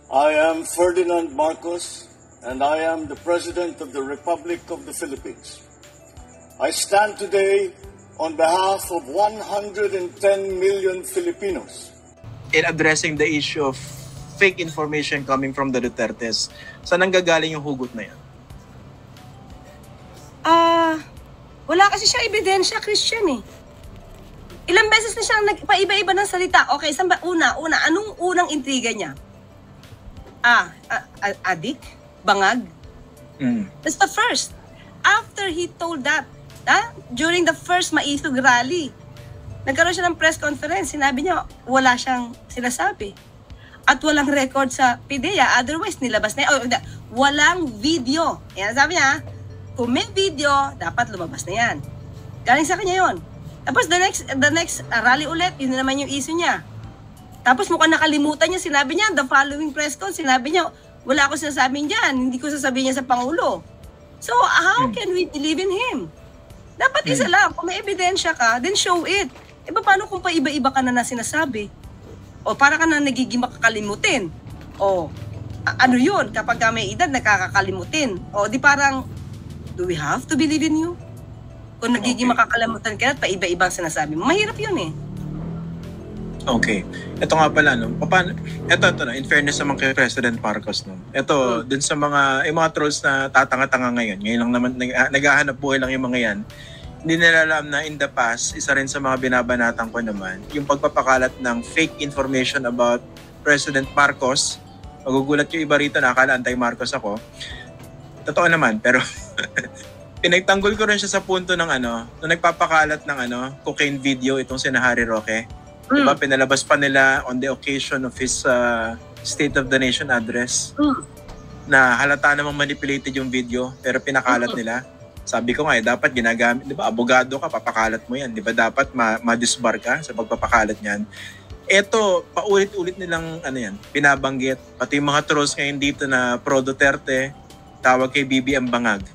I am Ferdinand Marcos, and I am the President of the Republic of the Philippines. I stand today on behalf of 110 million Filipinos. In addressing the issue of fake information coming from the Dutertes, saan nanggagaling yung hugot na yan? Wala kasi siya ebidensya, Christian eh. Ilang beses na siyang nagpaiba-iba ng salita. Okay, saan ba? Anong unang intriga niya? Adik? Bangag? That's the first. After he told that, during the first Maisog rally, nagkaroon siya ng press conference, sinabi niya, wala siyang sinasabi. At walang record sa PIDEA, otherwise nilabas na yan. Walang video. Yan sabi niya, kung may video, dapat lumabas na yan. Galing sa kanya yon. Tapos the next rally ulit, yun na naman yung issue niya. Tapos mukhang nakalimutan niya, sinabi niya, the following press con, sinabi niya, wala ako sinasabing dyan, hindi ko sasabihin niya sa Pangulo. So, how can we believe in him? Dapat isa lang, kung may ebidensya ka, then show it. E paano kung paiba-iba ka na sinasabi? O para ka na nagiging makakalimutin? O ano yun, kapag may edad, nakakakalimutin? O di parang, do we have to believe in you? Kung nagiging makakalimutan ka at paiba-ibang sinasabi mo, mahirap yun eh. Okay. Ito nga pala, no? Ito na, in fairness naman kay President Marcos, no? Ito, dun sa mga trolls na tatanga-tanga ngayon lang naman, naghahanap buhay lang yung mga yan, hindi nila alam na in the past, isa rin sa mga binabanatan ko naman, yung pagpapakalat ng fake information about President Marcos. Magugulat yung iba rito na akala anti-Marcos ako. Totoo naman, pero pinagtanggol ko rin siya sa punto ng nung nagpapakalat ng cocaine video itong si Harry Roque. Diba, pinalabas pa nila on the occasion of his State of the Nation address na halata namang manipulated yung video pero pinakalat nila. Sabi ko nga dapat ginagamit, diba, abogado ka, papakalat mo yan. Diba, dapat ma-disbar ka sa pagpapakalat niyan. Eto, paulit-ulit nilang binabanggit. Pati yung mga trolls ngayon dito na pro-Duterte, tawag kay BBM Bangag.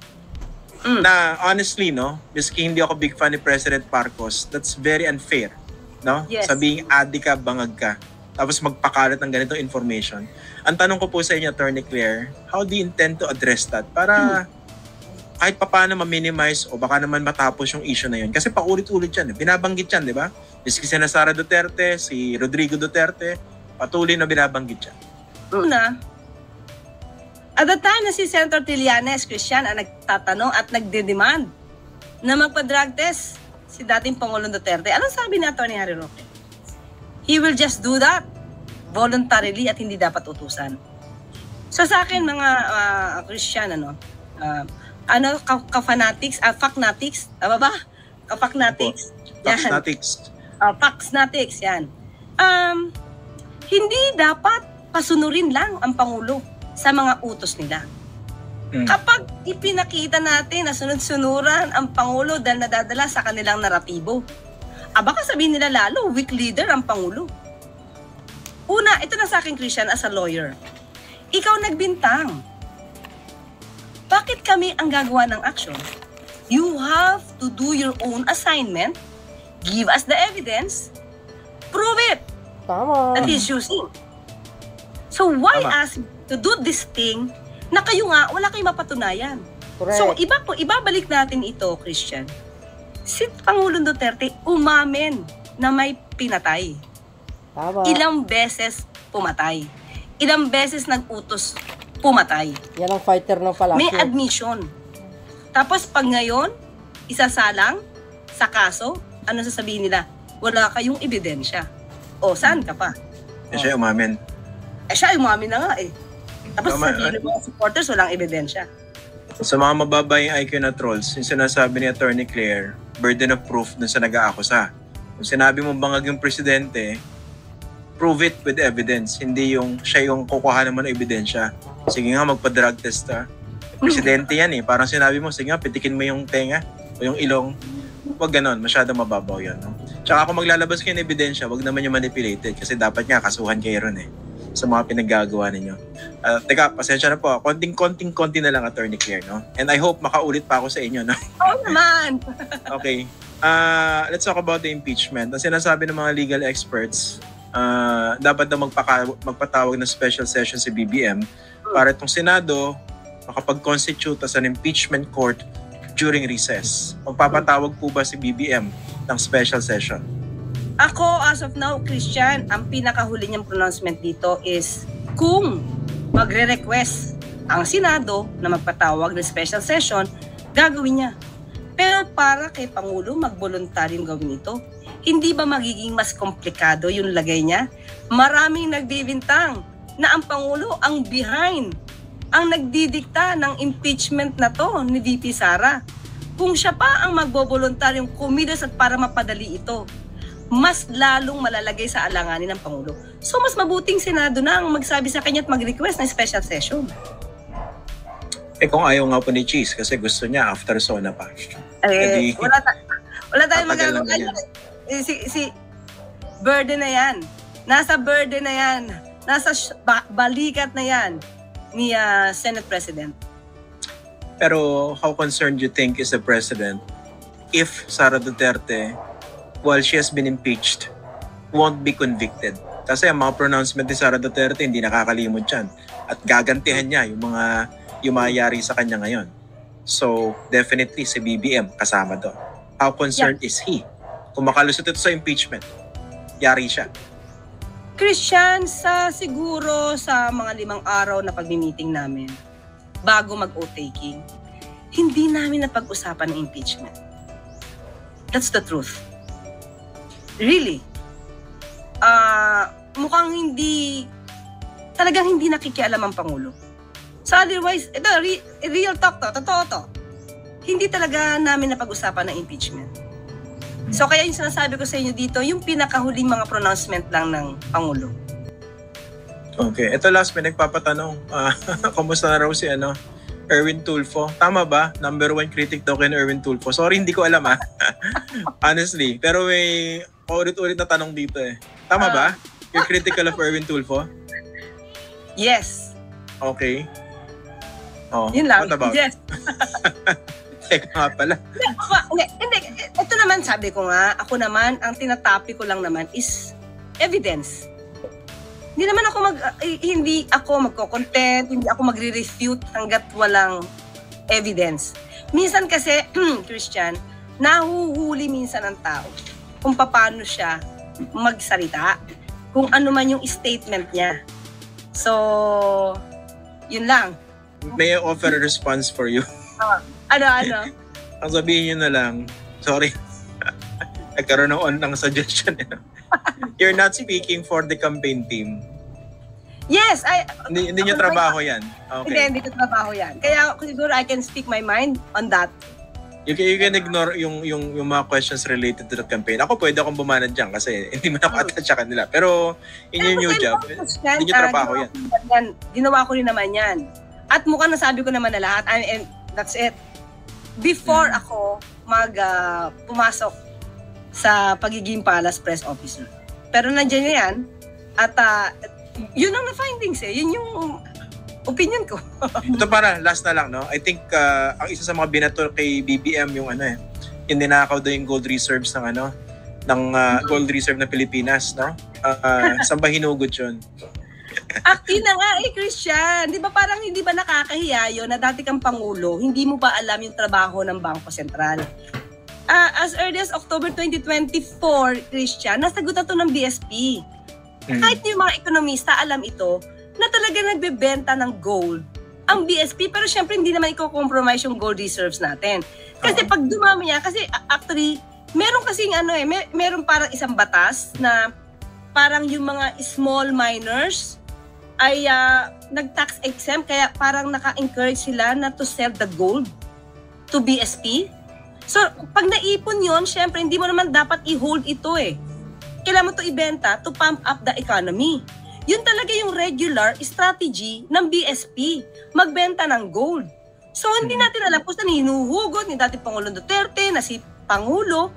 Na honestly, no, miski hindi ako big fan ni President Marcos, that's very unfair. No? Yes. Sabihing adik ka, bangag ka, tapos magpakalat ng ganitong information. Ang tanong ko po sa inyo, Attorney Claire, how do you intend to address that? Para kahit paano ma-minimize o baka naman matapos yung issue na yun. Kasi paulit-ulit yan. Binabanggit yan, di ba? Miski si Sara Duterte, si Rodrigo Duterte, patuloy na binabanggit yan. At the time na si Senator Trillanes, Christian, ang nagtatanong at nagde-demand na magpa-drug test si dating Pangulong Duterte, anong sabi ni Atty. Harry Roque? He will just do that voluntarily at hindi dapat utusan. So sa akin, mga Christian, ka-fanatics, fact-natics, tama ba? Ka-fact-natics. Fact-natics. Facts-natics, yan. Hindi dapat pasunurin lang ang Pangulo sa mga utos nila. Kapag ipinakita natin na sunod-sunuran ang Pangulo dahil nadadala sa kanilang naratibo, baka sabihin nila lalo, weak leader ang Pangulo. Una, ito na sa akin, Christian, as a lawyer. Ikaw nagbintang. Bakit kami ang gagawa ng action? You have to do your own assignment, give us the evidence, prove it. Tama. That is using. So why ask to do this thing na kayo nga, wala kayong mapatunayan. Correct. So, ibabalik natin ito, Christian. Si Pangulong Duterte umamin na may pinatay. Tama. Ilang beses pumatay. Ilang beses nag-utos pumatay. Yan ang fighter ng palasyo. May admission. Tapos pag ngayon, isasalang sa kaso, ano sasabihin nila? Wala kayong ebidensya. O, saan ka pa? Siya umamin. Siya umamin na nga eh. Tapos sabihin ng mga supporters, walang ebidensya. Sa mga mababay IQ na trolls, yung sinasabi ni Attorney Claire, burden of proof dun sa nag-aakusa. Kung sinabi mo bangag yung presidente, prove it with evidence. Hindi yung siya yung kukuha naman ng ebidensya. Sige nga, magpa-drug test ha. Presidente yan eh. Parang sinabi mo, sige nga, pitikin mo yung tenga o yung ilong. Huwag ganon, masyadong mababaw yan. No? Tsaka kung maglalabas kayo ng ebidensya, wag naman yung manipulated kasi dapat nga kasuhan kayo ron eh sa mga pinaggagawa ninyo. Teka, pasensya na po. Konting-konti na lang, Attorney Claire, no? And I hope makaulit pa ako sa inyo, no? Oo naman! Okay. Let's talk about the impeachment. Ang sinasabi ng mga legal experts, dapat na magpatawag ng special session si BBM para itong Senado makapag-constitute as an impeachment court during recess. Magpapatawag po ba si BBM ng special session? Ako, as of now, Christian, ang pinakahuli niyang pronouncement dito is kung magre-request ang Senado na magpatawag ng special session, gagawin niya. Pero para kay Pangulo mag-voluntaryong gawin ito, hindi ba magiging mas komplikado yung lagay niya? Maraming nagbibintang na ang Pangulo ang behind, ang nagdidikta ng impeachment na to ni VP Sara. Kung siya pa ang magbo-voluntaryong kumilos at para mapadali ito, mas lalong malalagay sa alanganin ng Pangulo. So mas mabuting Senado na ang magsabi sa kanya at mag-request ng special session. Kung ayaw nga po ni Cheese kasi gusto niya after SONA pa. Wala tayong magagawa. Si burden na yan. Nasa burden na yan. Nasa balikat na yan ni Senate President. Pero how concerned you think is the President if Sara Duterte, while she has been impeached, won't be convicted? Kasi ang mga pronouncement ni Sara Duterte hindi nakakalimot yan. At gagantihan niya yung mga yumayari sa kanya ngayon. So, definitely si BBM kasama doon. How concerned is he? Kung makalusot ito sa impeachment, yari siya. Christian, siguro sa mga 5 araw na pagmi-meeting namin, bago mag-oath-taking, hindi namin napag-usapan ng impeachment. That's the truth. Really. Mukhang talagang hindi nakikialam ang Pangulo. So otherwise, ito, real talk to, totoo to. Hindi talaga namin napag-usapan ng impeachment. So kaya yung sinasabi ko sa inyo dito, yung pinakahuling mga pronouncement lang ng Pangulo. Okay, ito last may nagpapatanong. Kumusta na raw si Erwin Tulfo? Tama ba? Number 1 critic daw kay Erwin Tulfo. Sorry, hindi ko alam honestly. Pero may ulit-ulit na tanong dito Tama ba? You're critical of Erwin Tulfo? Yes. Okay. Oh, yun lang. What about? Yes. Teka nga pala. Hindi. Ito naman sabi ko nga, ako naman, ang tinatapi ko lang naman is evidence. Hindi naman ako hindi ako magko-content, hindi ako magre-refute hanggat walang evidence. Minsan kasi, Christian, nahuhuli minsan ang tao kung paano siya magsalita, kung ano man yung statement niya. So, yun lang. May I offer a response for you? Ano? Ang sabihin nyo na lang, sorry, nagkaroon ng suggestion. You're not speaking for the campaign team. Yes, Hindi nyo trabaho yan. Okay. Hindi ko trabaho yan. Kaya siguro I can speak my mind on that. You can ignore yung mga questions related to the campaign. Ako pwede akong bumanad dyan kasi hindi mo na-attach sa kanila. Pero in your new job, hindi nyo trabaho yan. Ginawa ko rin naman yan. At mukhang nasabi ko naman na lahat. And that's it. Before ako pumasok sa pagiging Palace Press Officer. Pero nandiyan yan. At yun ang na-findings Yun yung opinion ko. Ito para, last na lang, no? I think ang isa sa mga binato kay BBM yung yung ninakaw daw yung gold reserves ng gold reserve ng Pilipinas, no? Saan ba hinugot yun? Yun na nga Christian. Di ba parang hindi ba nakakahiya yun na dati kang Pangulo, hindi mo ba alam yung trabaho ng Bangko Sentral? As early as October 2024, Christian, nasagot na to ng BSP. Kahit yung mga ekonomista alam ito, na talaga nagbebenta ng gold ang BSP, pero syempre hindi naman i-compromise yung gold reserves natin. Kasi pag dumami niya, kasi actually, meron kasing meron parang isang batas na parang yung mga small miners ay nag-tax exempt, kaya parang naka-encourage sila na to sell the gold to BSP. So, pag naipon yon, syempre hindi mo naman dapat i-hold ito Kailangan mo to ibenta to pump up the economy. Yun talaga yung regular strategy ng BSP, magbenta ng gold. So, hindi natin alam kung saan hinuhugot ni dating Pangulong Duterte na si Pangulo,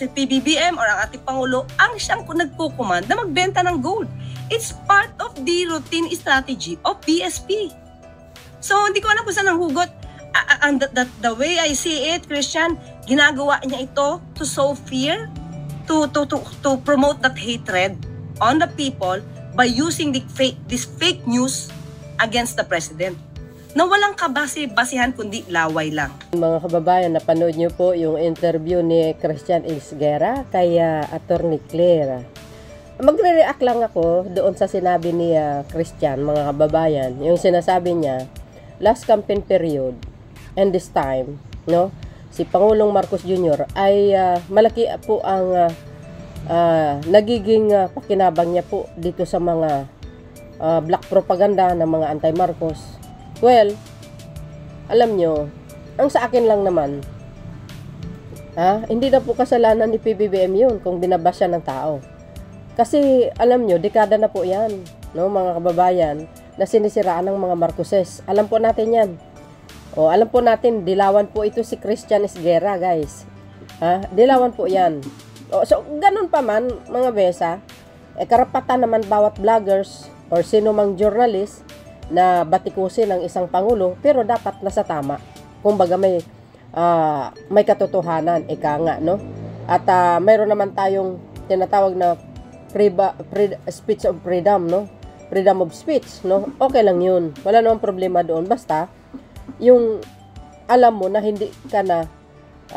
si PBBM or ang ating Pangulo, ang siyang nagkukumand na magbenta ng gold. It's part of the routine strategy of BSP. So, hindi ko alam kung saan ang hugot. The way I see it, Christian, ginagawa niya ito to sow fear, to promote that hatred on the people by using this fake news against the president na walang kabase-basehan kundi laway lang. Mga kababayan, napanood niyo po yung interview ni Christian Isguera kay Attorney Claire. Magre-react lang ako doon sa sinabi ni Christian, mga kababayan. Yung sinasabi niya, last campaign period and this time, no, si Pangulong Marcos Jr. ay malaki po ang nagiging pakinabang niya po dito sa mga black propaganda ng mga anti-Marcos. Well, alam nyo, ang sa akin lang naman, hindi na po kasalanan ni PBBM yun kung binabas siya ng tao. Kasi, alam nyo, dekada na po yan, no, mga kababayan, na sinisiraan ng mga Marcoses. Alam po natin yan. O, alam po natin, dilawan po ito si Christian Isguera, guys. Dilawan po yan. O, so, ganun pa man, mga besa, karapatan naman bawat vloggers or sino mang journalist na batikusin ng isang pangulo, pero dapat nasa tama. Kumbaga may katotohanan, ika nga, no? At mayroon naman tayong tinatawag na speech of freedom, no? Freedom of speech, no? Okay lang yun. Wala namang problema doon. Basta, yung alam mo na hindi ka na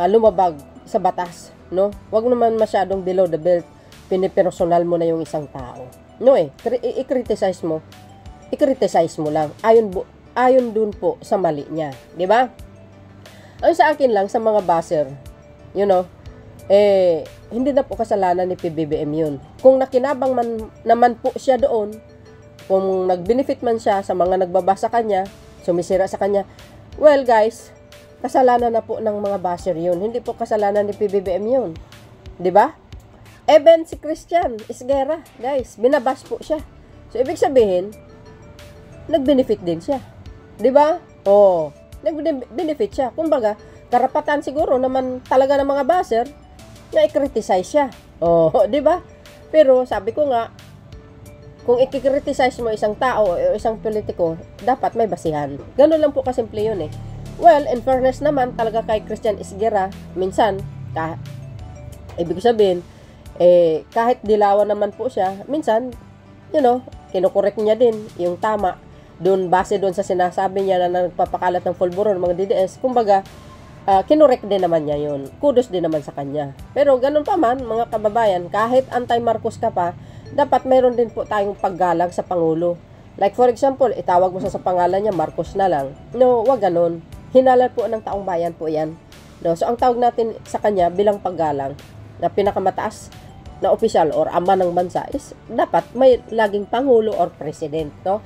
lumabag sa batas, no? Wag naman masyadong below the belt. Pinipersonal mo na yung isang tao. No i-criticize mo. I-criticize mo lang. Ayon dun po sa mali niya. Di ba? Ang sa akin lang, sa mga baser, you know, hindi na po kasalanan ni PBBM yun. Kung nakinabang man naman po siya doon, kung nag-benefit man siya sa mga nagbabasa kanya, sumisira sa kanya, well guys, kasalanan na po ng mga baser yun. Hindi po kasalanan ni PBBM yun. Di ba? Even si Christian Isguera, guys, binabash po siya. So, ibig sabihin, nag-benefit din siya. 'Di ba? Oh, nag-benefit siya. Kumbaga, karapatan siguro naman talaga ng mga baser na i-criticize siya. Oh, 'di ba? Pero sabi ko nga, kung i-criticize mo isang tao o isang politiko, dapat may basihan. Ganun lang po kasimple 'yun eh. Well, in fairness naman talaga kay Christian Isguera, minsan ibig sabihin kahit dilawan naman po siya, minsan, you know, kinukorek niya din yung tama. Doon, base doon sa sinasabi niya na nagpapakalat ng pulburon, mga DDS, kumbaga, kinorek din naman niya yun. Kudos din naman sa kanya. Pero ganun pa man, mga kababayan, kahit anti-Marcos ka pa, dapat mayroon din po tayong paggalang sa Pangulo. Like for example, itawag mo sa pangalan niya, Marcos na lang. No, wag ganun. Hinalal po ng taong bayan po yan. No, so ang tawag natin sa kanya bilang paggalang na pinakamataas na opisyal or ama ng bansa is dapat may laging Pangulo or President, no?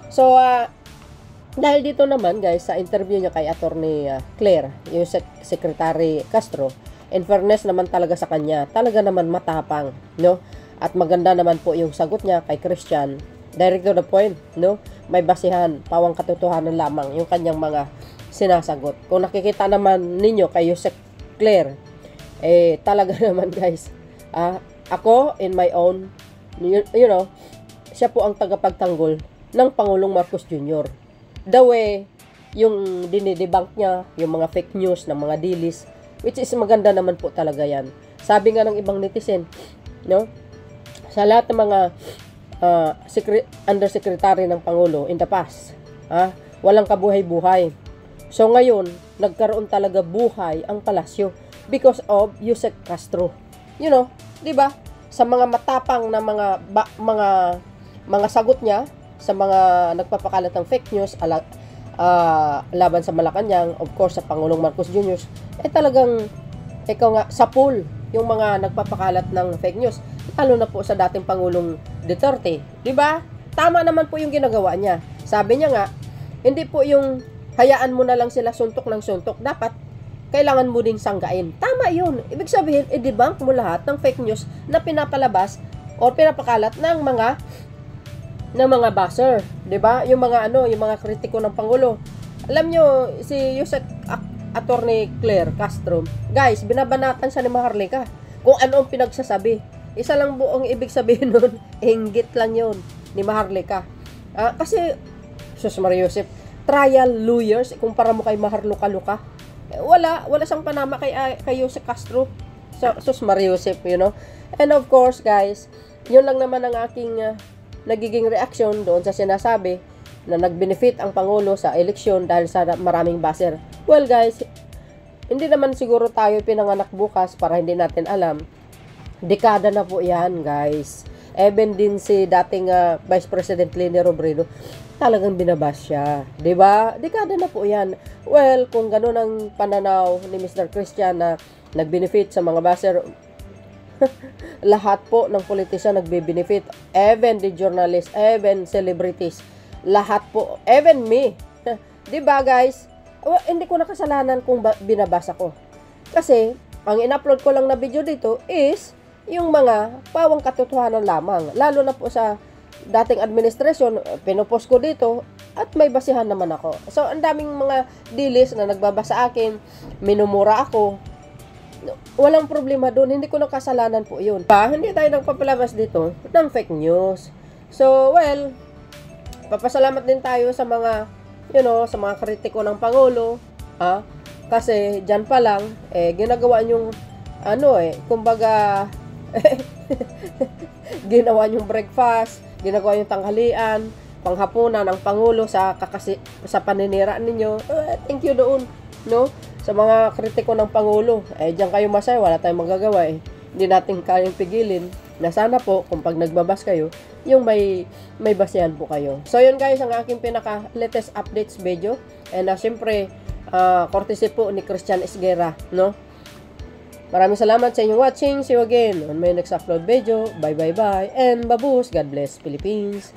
So, dahil dito naman guys, sa interview niya kay Attorney Claire, yung Secretary Castro, in fairness naman talaga sa kanya, talaga naman matapang, no? At maganda naman po yung sagot niya kay Christian, direct to the point, no? May basihan, pawang katotohanan lamang yung kanyang mga sinasagot. Kung nakikita naman ninyo kay Yusek Claire, talaga naman guys, ako in my own, you know, siya po ang tagapagtanggol ng Pangulong Marcos Jr. The way, yung dinidebunk niya, yung mga fake news ng mga dilis, which is maganda naman po talaga yan. Sabi nga ng ibang netizen, no? Sa lahat ng mga undersecretary ng Pangulo in the past, walang kabuhay-buhay. So ngayon, nagkaroon talaga buhay ang palasyo because of Yusek Castro. You know, 'di ba? Sa mga matapang na mga sagot niya sa mga nagpapakalat ng fake news laban sa Malacanang, of course sa Pangulong Marcos Jr., talagang sa pool yung mga nagpapakalat ng fake news, lalo na po sa dating Pangulong Duterte, 'di ba? Tama naman po yung ginagawa niya. Sabi niya nga, hindi po yung hayaan mo na lang sila suntok ng suntok, dapat kailangan mo ding sanggain. Tama yun. Ibig sabihin, i-debunk mo lahat ng fake news na pinapalabas o pinapakalat ng mga baser, 'di ba? Yung mga kritiko ng Pangulo. Alam nyo, si Yusek Attorney Claire Castro, guys, binabanatan siya ni Maharlika kung ano ang pinagsasabi. Isa lang buong ibig sabihin nun, inggit lang yun ni Maharlika. Kasi, Sus Maria Joseph, trial lawyers, kumpara mo kay Maharluka-luka, wala siyang panama kay Yusek Castro. Sus Maria Joseph, you know. And of course, guys, yun lang naman ang aking nagiging reaksyon doon sa sinasabi na nag-benefit ang Pangulo sa eleksyon dahil sa maraming baser. Well guys, hindi naman siguro tayo pinanganak bukas para hindi natin alam. Dekada na po yan guys. Even din si dating Vice President Leni Robredo, talagang binabas siya. Diba? Dekada na po yan. Well, kung ganun ang pananaw ni Mr. Christian na nag-benefit sa mga baser, lahat po ng politisyan nagbe-benefit. Even the journalists, even celebrities, lahat po. Even me. Diba guys? Hindi ko nakasalanan kung binabasa ko. Kasi, ang in-upload ko lang na video dito is yung mga pawang katotohanan lamang. Lalo na po sa dating administrasyon, pinopost ko dito at may basihan naman ako. So, ang daming mga dilis na nagbabasa akin, minumura ako. Walang problema doon. Hindi ko nakasalanan po yun. Hindi tayo nagpapalabas dito ng fake news. So, well, papasalamat din tayo sa mga, sa mga kritiko ng Pangulo. Kasi, dyan pa lang, ginagawa yung, kumbaga, ginawa yung breakfast, ginagawa yung tanghalian, panghapunan ng Pangulo sa paninira ninyo. Thank you doon, no? Sa mga kritiko ng Pangulo. Diyan kayo masaya, wala tayong magagawa Hindi natin kayang pigilin na sana po, kung pag nagbabas kayo, yung may basihan po kayo. So, yun guys, ang aking pinaka-latest updates video. And syempre, courtesy po ni Christian Esguerra, no? Maraming salamat sa inyong watching. See you again on my next upload video. Bye. And babus. God bless Philippines.